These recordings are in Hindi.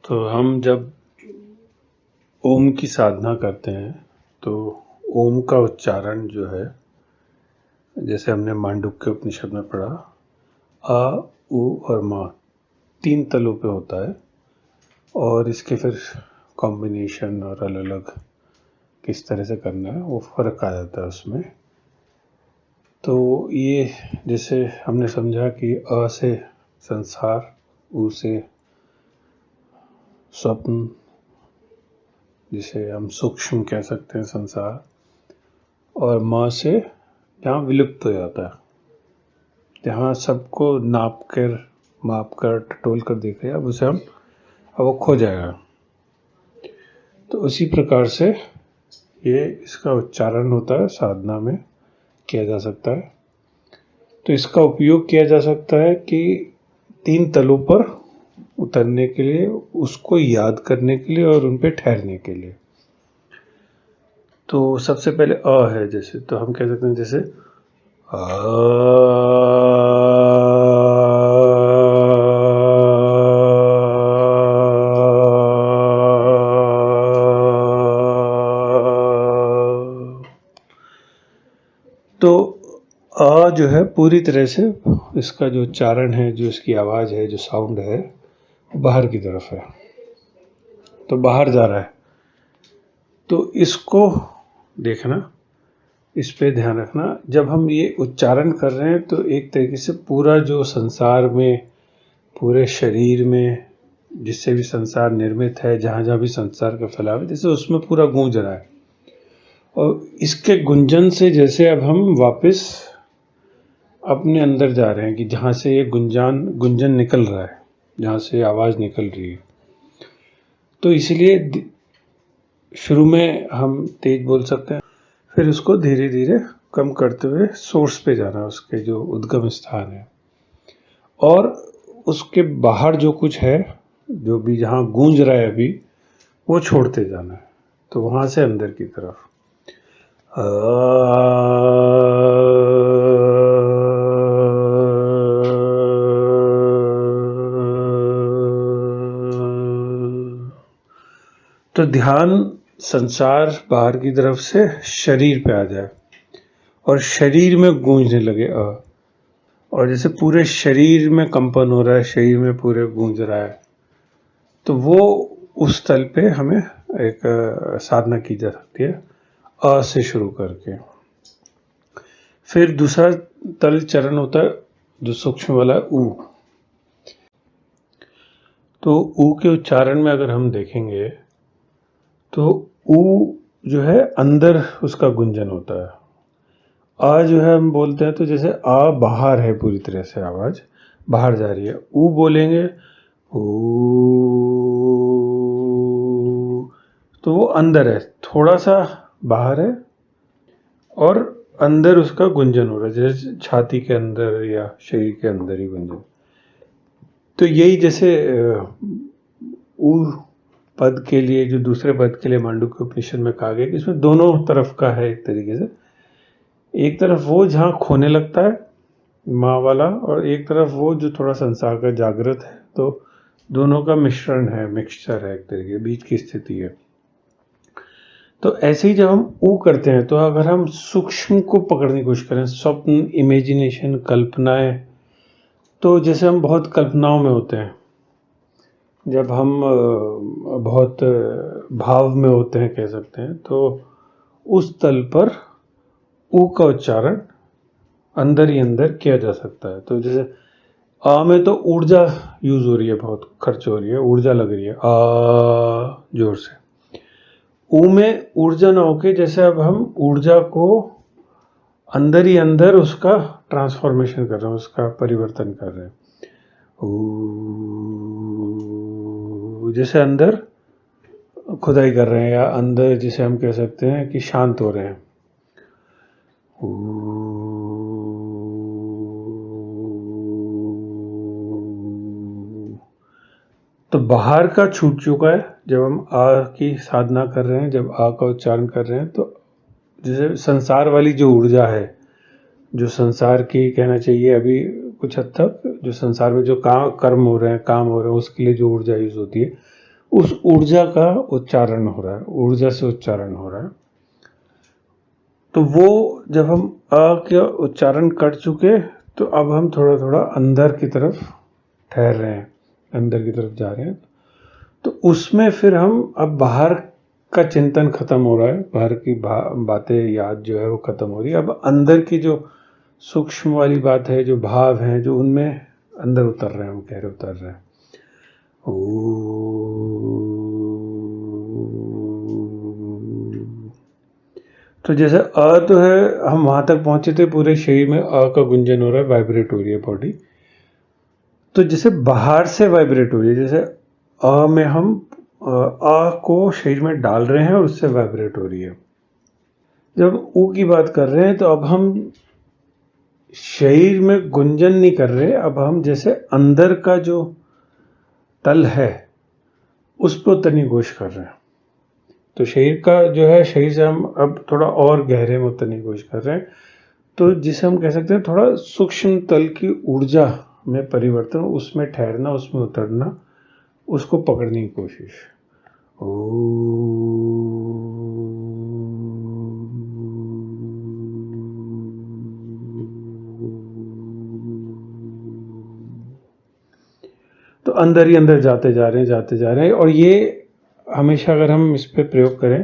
तो हम जब ओम की साधना करते हैं तो ओम का उच्चारण जो है, जैसे हमने मांडुक्य उपनिषद में पढ़ा, आ, उ और मा 3 तलों पे होता है और इसके फिर कॉम्बिनेशन और अलग अलग किस तरह से करना है वो फर्क आ जाता है उसमें। तो ये जैसे हमने समझा कि अ से संसार, उ से स्वप्न, जिसे हम सूक्ष्म कह सकते हैं संसार, और माँ से जहाँ विलुप्त हो जाता है, जहाँ सबको नाप कर टटोल कर देख रहे हैं, अब उसे हम अब वो खो जाएगा। तो उसी प्रकार से ये इसका उच्चारण होता है, साधना में किया जा सकता है। तो इसका उपयोग किया जा सकता है कि 3 तलों पर उतरने के लिए, उसको याद करने के लिए और उन पे ठहरने के लिए। तो सबसे पहले अ है, जैसे तो हम कह सकते हैं जैसे तो आ जो है पूरी तरह से इसका जो उच्चारण है, जो इसकी आवाज़ है, जो साउंड है, बाहर की तरफ है, तो बाहर जा रहा है। तो इसको देखना, इस पे ध्यान रखना। जब हम ये उच्चारण कर रहे हैं तो एक तरीके से पूरा जो संसार में, पूरे शरीर में, जिससे भी संसार निर्मित है, जहाँ जहाँ भी संसार का फैलाव है, जैसे उसमें पूरा गूंज रहा है। और इसके गुंजन से जैसे अब हम वापस अपने अंदर जा रहे हैं कि जहाँ से ये गुंजन निकल रहा है, जहाँ से आवाज़ निकल रही है। तो इसलिए शुरू में हम तेज बोल सकते हैं, फिर उसको धीरे धीरे कम करते हुए सोर्स पे जाना, उसके जो उद्गम स्थान है, और उसके बाहर जो कुछ है, जो भी जहाँ गूंज रहा है अभी, वो छोड़ते जाना है। तो वहाँ से अंदर की तरफ तो ध्यान संसार बाहर की तरफ से शरीर पे आ जाए और शरीर में गूंजने लगे और जैसे पूरे शरीर में कंपन हो रहा है, शरीर में पूरे गूंज रहा है, तो वो उस तल पे हमें एक साधना की जा सकती है, अ से शुरू करके। फिर दूसरा तल चरण होता है जो सूक्ष्म वाला, ऊ। तो ऊ के उच्चारण में अगर हम देखेंगे तो ऊ जो है अंदर उसका गुंजन होता है। आ जो है हम बोलते हैं तो जैसे आ बाहर है, पूरी तरह से आवाज बाहर जा रही है। ऊ बोलेंगे ऊ, तो वो अंदर है, थोड़ा सा बाहर है और अंदर उसका गुंजन हो रहा है, जैसे छाती के अंदर या शरीर के अंदर ही गुंजन। तो यही जैसे ऊ पद के लिए, जो दूसरे पद के लिए मांडुक्य उपनिषद में कहा गया कि इसमें दोनों तरफ का है एक तरीके से। एक तरफ वो जहाँ खोने लगता है माँ वाला, और एक तरफ वो जो थोड़ा संसार का जागृत है। तो दोनों का मिश्रण है, मिक्सचर है, एक तरीके बीच की स्थिति है। तो ऐसे ही जब हम ऊ करते हैं, तो अगर हम सूक्ष्म को पकड़ने की कोशिश करें, स्वप्न, इमेजिनेशन, कल्पनाएं, तो जैसे हम बहुत कल्पनाओं में होते हैं, जब हम बहुत भाव में होते हैं कह सकते हैं, तो उस तल पर ऊ का उच्चारण अंदर ही अंदर किया जा सकता है। तो जैसे आ में तो ऊर्जा यूज हो रही है, बहुत खर्च हो रही है, ऊर्जा लग रही है आ जोर से। ऊ में ऊर्जा ना होके जैसे अब हम ऊर्जा को अंदर ही अंदर उसका ट्रांसफॉर्मेशन कर रहे हैं, उसका परिवर्तन कर रहे हैं। जैसे अंदर खुदाई कर रहे हैं, या अंदर जिसे हम कह सकते हैं कि शांत हो रहे हैं। तो बाहर का छूट चुका है जब हम आ की साधना कर रहे हैं, जब आ का उच्चारण कर रहे हैं। तो जैसे संसार वाली जो ऊर्जा है, जो संसार की कहना चाहिए अभी कुछ हद तक जो संसार में जो कर्म हो रहे हैं, काम हो रहे हैं, उसके लिए जो ऊर्जा यूज होती है, उस ऊर्जा का उच्चारण हो रहा है, ऊर्जा से उच्चारण हो रहा है। तो वो जब हम अ का उच्चारण कर चुके, तो अब हम थोड़ा थोड़ा अंदर की तरफ ठहर रहे हैं, अंदर की तरफ जा रहे हैं। तो उसमें फिर हम अब बाहर का चिंतन खत्म हो रहा है, बाहर की बातें याद जो है वो खत्म हो रही है। अब अंदर की जो सूक्ष्म वाली बात है, जो भाव हैं, जो उनमें अंदर उतर रहे हैं, हम गहरे उतर रहे हैं। तो जैसे अ तो है, हम वहां तक पहुंचे थे, पूरे शरीर में अ का गुंजन हो रहा है, वाइब्रेट हो रही है बॉडी। तो जैसे बाहर से वाइब्रेट हो रही है, जैसे अ में हम अ को शरीर में डाल रहे हैं और उससे वाइब्रेट हो रही है। जब ऊ की बात कर रहे हैं, तो अब हम शरीर में गुंजन नहीं कर रहे, अब हम जैसे अंदर का जो तल है उस पर उतरने की कोशिश कर रहे हैं। तो शरीर का जो है, शरीर से हम अब थोड़ा और गहरे में उतरने की कोशिश कर रहे हैं। तो जिसे हम कह सकते हैं थोड़ा सूक्ष्म तल की ऊर्जा में परिवर्तन, उसमें ठहरना, उसमें उतरना, उसको पकड़ने की कोशिश। तो अंदर ही अंदर जाते जा रहे हैं, जाते जा रहे हैं। और ये हमेशा अगर हम इस पे प्रयोग करें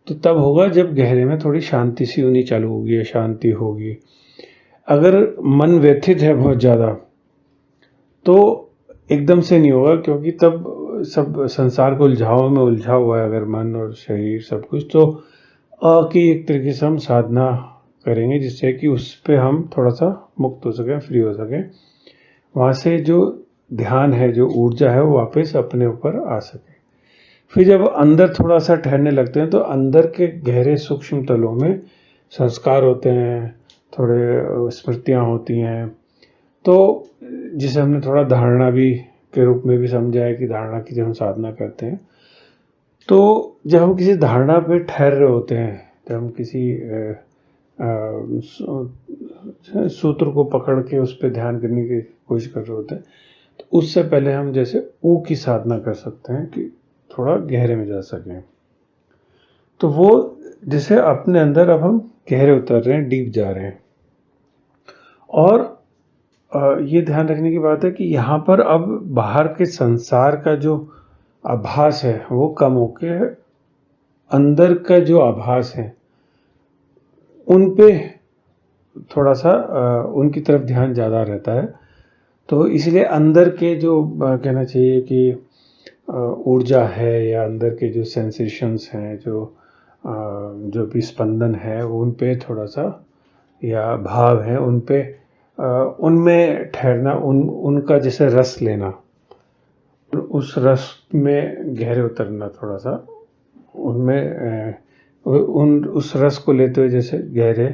तो तब होगा जब गहरे में थोड़ी शांति सी होनी चालू होगी, या शांति होगी। अगर मन व्यथित है बहुत ज़्यादा, तो एकदम से नहीं होगा, क्योंकि तब सब संसार को उलझाव में उलझा हुआ है अगर मन और शरीर सब कुछ। तो की एक तरीके से हम साधना करेंगे, जिससे कि उस पर हम थोड़ा सा मुक्त हो सकें, फ्री हो सकें। वहाँ से जो ध्यान है, जो ऊर्जा है, वो वापस अपने ऊपर आ सके। फिर जब अंदर थोड़ा सा ठहरने लगते हैं, तो अंदर के गहरे सूक्ष्म तलों में संस्कार होते हैं, थोड़े स्मृतियाँ होती हैं। तो जिसे हमने थोड़ा धारणा भी के रूप में भी समझा है कि धारणा की जब हम साधना करते हैं, तो जब हम किसी धारणा पे ठहर रहे होते हैं, जब हम किसी सूत्र को पकड़ के उस पर ध्यान करने की कोशिश कर रहे होते हैं, तो उससे पहले हम जैसे ऊ की साधना कर सकते हैं कि थोड़ा गहरे में जा सकें। तो वो जैसे अपने अंदर अब हम गहरे उतर रहे हैं, डीप जा रहे हैं। और ये ध्यान रखने की बात है कि यहाँ पर अब बाहर के संसार का जो आभास है वो कम होके अंदर का जो आभास है उन पे थोड़ा सा उनकी तरफ ध्यान ज़्यादा रहता है। तो इसलिए अंदर के जो कहना चाहिए कि ऊर्जा है, या अंदर के जो सेंसेशंस हैं, जो भी स्पंदन है, उन पे थोड़ा सा, या भाव है उन पे, उनमें ठहरना, उनका जैसे रस लेना, उस रस में गहरे उतरना, थोड़ा सा उनमें उस रस को लेते हुए जैसे गहरे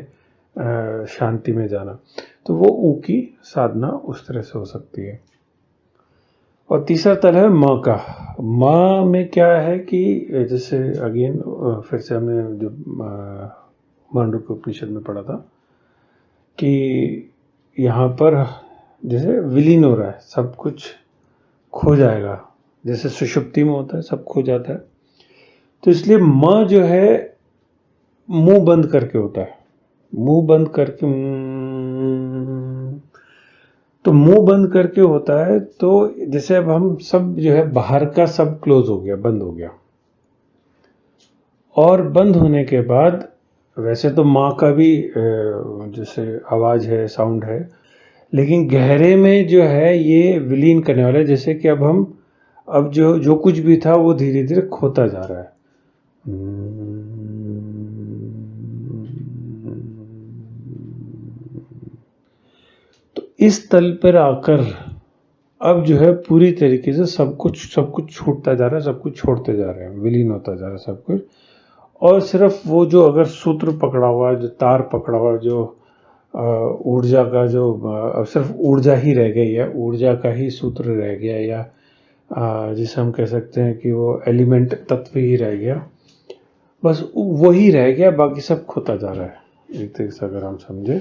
शांति में जाना। तो वो ऊ की साधना उस तरह से हो सकती है। और तीसरा तल है म का। म में क्या है कि जैसे अगेन फिर से हमने जो मांडुक्य उपनिषद में पढ़ा था कि यहाँ पर जैसे विलीन हो रहा है, सब कुछ खो जाएगा, जैसे सुषुप्ति में होता है, सब खो जाता है। तो इसलिए म जो है मुंह बंद करके होता है, मुंह बंद करके, तो मुंह बंद करके होता है। तो जैसे अब हम सब जो है बाहर का सब क्लोज हो गया, बंद हो गया। और बंद होने के बाद वैसे तो माँ का भी जैसे आवाज है, साउंड है, लेकिन गहरे में जो है ये विलीन करने वाला है। जैसे कि अब जो कुछ भी था वो धीरे धीरे खोता जा रहा है। तो इस तल पर आकर अब जो है पूरी तरीके से सब कुछ छूटता जा रहा है, सब कुछ छोड़ते जा रहे हैं, विलीन होता जा रहा है सब कुछ। और सिर्फ वो जो अगर सूत्र पकड़ा हुआ है, जो तार पकड़ा हुआ है, जो ऊर्जा का जो अब सिर्फ ऊर्जा ही रह गई है, ऊर्जा का ही सूत्र रह गया, या जिसे हम कह सकते हैं कि वो एलिमेंट तत्व ही रह गया, बस वही रह गया, बाकी सब खोता जा रहा है, एक तरीके से अगर हम समझे।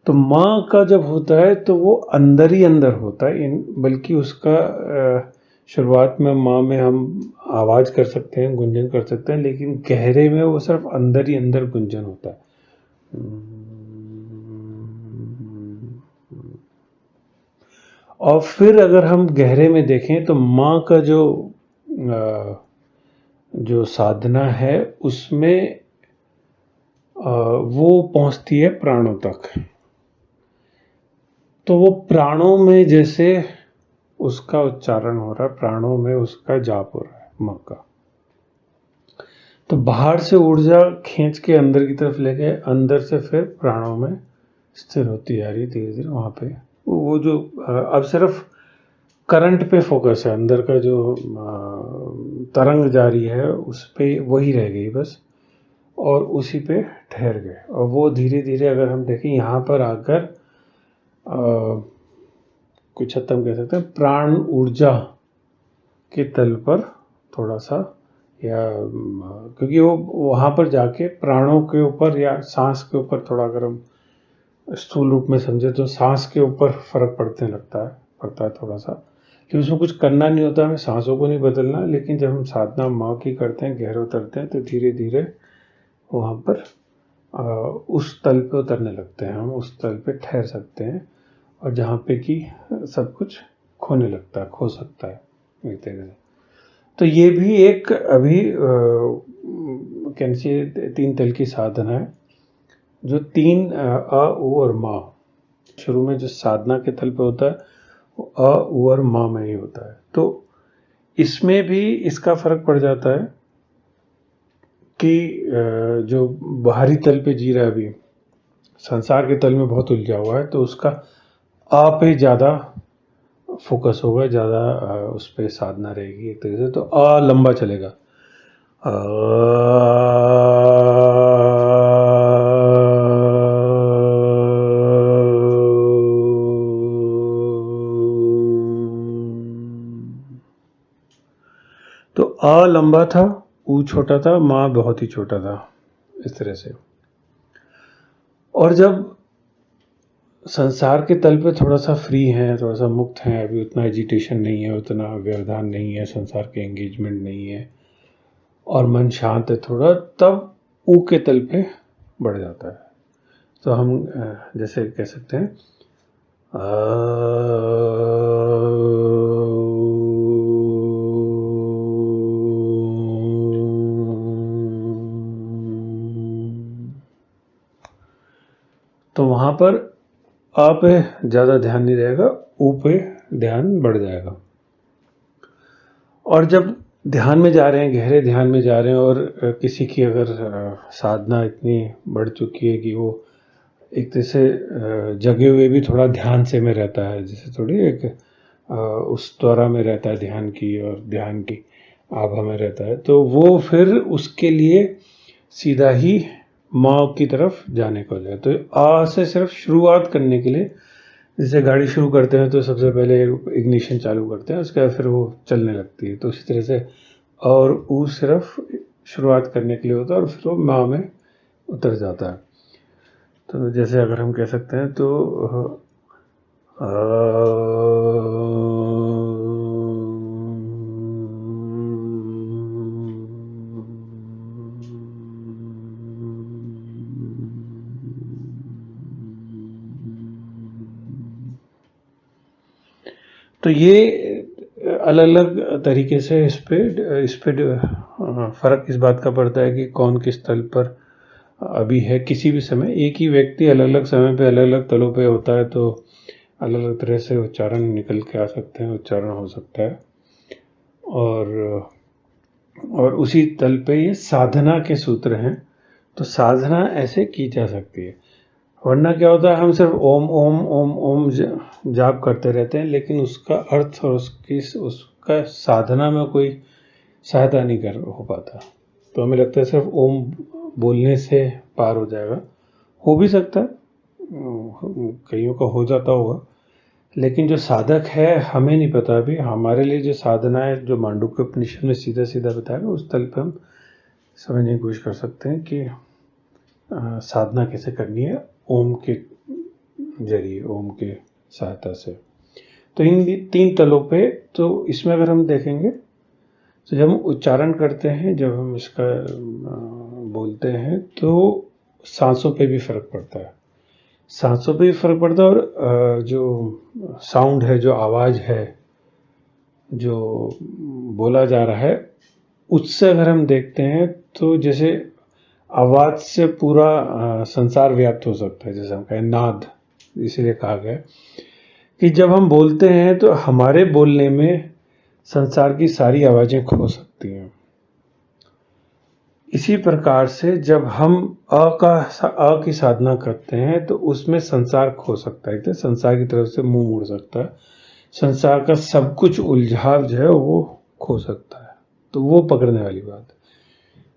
तो माँ का जब होता है तो वो अंदर ही अंदर होता है, बल्कि उसका शुरुआत में माँ में हम आवाज़ कर सकते हैं, गुंजन कर सकते हैं, लेकिन गहरे में वो सिर्फ अंदर ही अंदर गुंजन होता है। और फिर अगर हम गहरे में देखें तो माँ का जो साधना है उसमें वो पहुंचती है प्राणों तक। तो वो प्राणों में जैसे उसका उच्चारण हो रहा है, प्राणों में उसका जाप हो रहा है माँ का। तो बाहर से ऊर्जा खींच के अंदर की तरफ लेके, अंदर से फिर प्राणों में स्थिर होती जा रही धीरे धीरे। वहाँ पे वो जो अब सिर्फ करंट पे फोकस है, अंदर का जो तरंग जारी है उस पे वही रह गई बस, और उसी पे ठहर गए। और वो धीरे धीरे अगर हम देखें यहाँ पर आकर कुछ हद तक हम कह सकते हैं प्राण ऊर्जा के तल पर थोड़ा सा, या क्योंकि वो वहाँ पर जाके प्राणों के ऊपर या सांस के ऊपर, थोड़ा अगर हम स्थूल रूप में समझे तो सांस के ऊपर फर्क पड़ता है थोड़ा सा, कि उसमें कुछ करना नहीं होता, हमें सांसों को नहीं बदलना। लेकिन जब हम साधना माँ की करते हैं, गहरे उतरते हैं, तो धीरे धीरे वहाँ पर उस तल पे उतरने लगते हैं, हम उस तल पे ठहर सकते हैं, और जहाँ पे कि सब कुछ खोने लगता है, खो सकता है एक तरह से। तो ये भी एक अभी कैसे 3 तल की साधना है, जो 3 अ, उ और मा शुरू में जो साधना के तल पे होता है, वो अ, उ और मा में ही होता है। तो इसमें भी इसका फर्क पड़ जाता है कि जो बाहरी तल पे जी रहा है, अभी संसार के तल में बहुत उलझा हुआ है, तो उसका आ पे ज़्यादा फोकस होगा, ज़्यादा उस पर साधना रहेगी एक तरह से। तो आ लंबा चलेगा, तो आ लंबा था, ऊ छोटा था, माँ बहुत ही छोटा था, इस तरह से। और जब संसार के तल पे थोड़ा सा फ्री हैं, थोड़ा सा मुक्त हैं, अभी उतना एजिटेशन नहीं है, उतना व्यवधान नहीं है, संसार के एंगेजमेंट नहीं है, और मन शांत है थोड़ा, तब ऊ के तल पे बढ़ जाता है। तो हम जैसे कह सकते हैं तो वहाँ पर आ पे ज़्यादा ध्यान नहीं रहेगा, ऊ पे ध्यान बढ़ जाएगा। और जब ध्यान में जा रहे हैं, गहरे ध्यान में जा रहे हैं, और किसी की अगर साधना इतनी बढ़ चुकी है कि वो एक तरह से जगे हुए भी थोड़ा ध्यान से में रहता है, जैसे थोड़ी एक उस त्वरा में रहता है ध्यान की, और ध्यान की आभा में रहता है, तो वो फिर उसके लिए सीधा ही माँ की तरफ जाने को जाए। तो आ से सिर्फ शुरुआत करने के लिए, जैसे गाड़ी शुरू करते हैं तो सबसे पहले इग्निशन चालू करते हैं, उसके बाद फिर वो चलने लगती है, तो उसी तरह से और ऊ सिर्फ शुरुआत करने के लिए होता है, और फिर वो माँ में उतर जाता है। तो जैसे अगर हम कह सकते हैं तो तो ये अलग अलग तरीके से इस पे फर्क इस बात का पड़ता है कि कौन किस तल पर अभी है। किसी भी समय एक ही व्यक्ति अलग अलग समय पे अलग अलग तलों पे होता है, तो अलग अलग तरह से उच्चारण निकल के आ सकते हैं, उच्चारण हो सकता है। और उसी तल पे ये साधना के सूत्र हैं, तो साधना ऐसे की जा सकती है। वरना क्या होता है, हम सिर्फ ओम ओम ओम ओम जाप करते रहते हैं, लेकिन उसका अर्थ और उसका साधना में कोई सहायता नहीं कर हो पाता। तो हमें लगता है सिर्फ ओम बोलने से पार हो जाएगा। हो भी सकता है, कईयों का हो जाता होगा, लेकिन जो साधक है हमें नहीं पता। अभी हमारे लिए जो साधना है, जो मांडुक्य उपनिषद में सीधा सीधा बताया, उस तल पे हम समझने की कोशिश कर सकते हैं कि साधना कैसे करनी है ओम के जरिए, ओम के सहायता से। तो इन 3 तलों पे, तो इसमें अगर हम देखेंगे तो जब हम उच्चारण करते हैं, जब हम इसका बोलते हैं, तो सांसों पे भी फर्क पड़ता है। सांसों पे भी फर्क पड़ता है, और जो साउंड है, जो आवाज़ है, जो बोला जा रहा है, उससे अगर हम देखते हैं तो जैसे आवाज़ से पूरा संसार व्याप्त हो सकता है। जैसे हम कहें नाद, इसीलिए कहा गया कि जब हम बोलते हैं तो हमारे बोलने में संसार की सारी आवाज़ें खो सकती हैं। इसी प्रकार से जब हम अ की साधना करते हैं तो उसमें संसार खो सकता है, तो संसार की तरफ से मुंह मोड़ सकता है, संसार का सब कुछ उलझाव जो है वो खो सकता है। तो वो पकड़ने वाली बात है।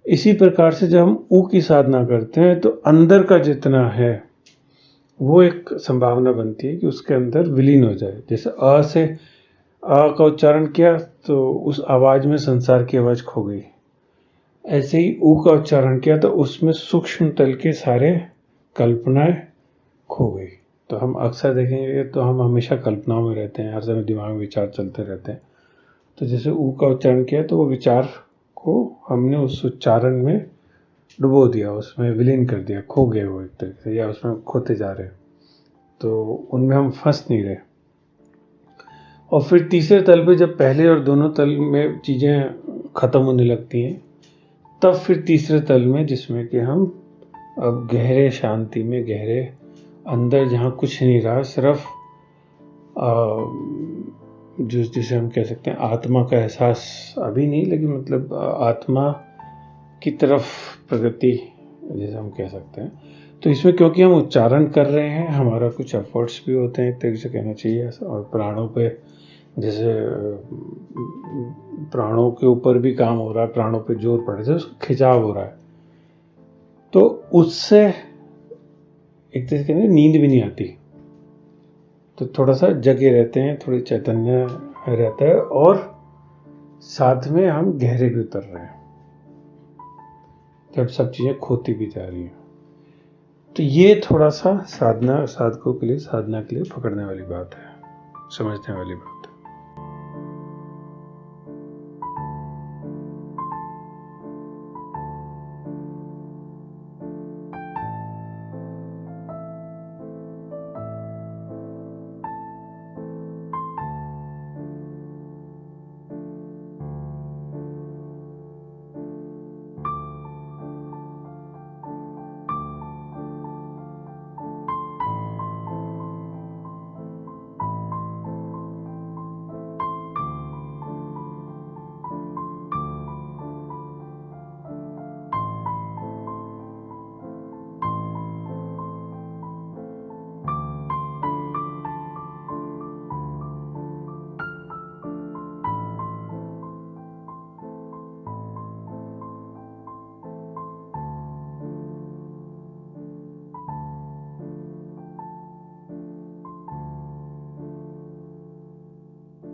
इसी प्रकार से जब हम ऊ की साधना करते हैं तो अंदर का जितना है वो एक संभावना बनती है कि उसके अंदर विलीन हो जाए। जैसे अ से अ का उच्चारण किया तो उस आवाज में संसार की आवाज खो गई। ऐसे ही ऊ का उच्चारण किया तो उसमें सूक्ष्म तल के सारे कल्पनाएं खो गई। तो हम अक्सर देखेंगे तो हम हमेशा कल्पनाओं में रहते हैं, हर समय दिमाग में विचार चलते रहते हैं। तो जैसे ऊ का उच्चारण किया तो वो विचार को हमने उस उच्चारण में डुबो दिया, उसमें विलीन कर दिया, खो गए वो एक तरीके से, या उसमें खोते जा रहे, तो उनमें हम फंस नहीं रहे। और फिर तीसरे तल पे जब पहले और दोनों तल में चीज़ें ख़त्म होने लगती हैं, तब फिर तीसरे तल में जिसमें कि हम अब गहरे शांति में, गहरे अंदर जहाँ कुछ नहीं रहा, सिर्फ जिसे हम कह सकते हैं आत्मा का एहसास, अभी नहीं लेकिन मतलब आत्मा की तरफ प्रगति जैसे हम कह सकते हैं। तो इसमें क्योंकि हम उच्चारण कर रहे हैं, हमारा कुछ एफर्ट्स भी होते हैं, एक तरीके से कहना चाहिए, और प्राणों पे, जैसे प्राणों के ऊपर भी काम हो रहा है, प्राणों पे जोर पड़ रहा है, उसका खिंचाव हो रहा है, तो उससे एक तरह से नींद भी नहीं आती। तो थोड़ा सा जगे रहते हैं, थोड़ी चैतन्य रहता है, और साथ में हम गहरे भी उतर रहे हैं जब सब चीज़ें खोती भी जा रही हैं। तो ये थोड़ा सा साधकों के लिए, साधना के लिए पकड़ने वाली बात है, समझने वाली बात।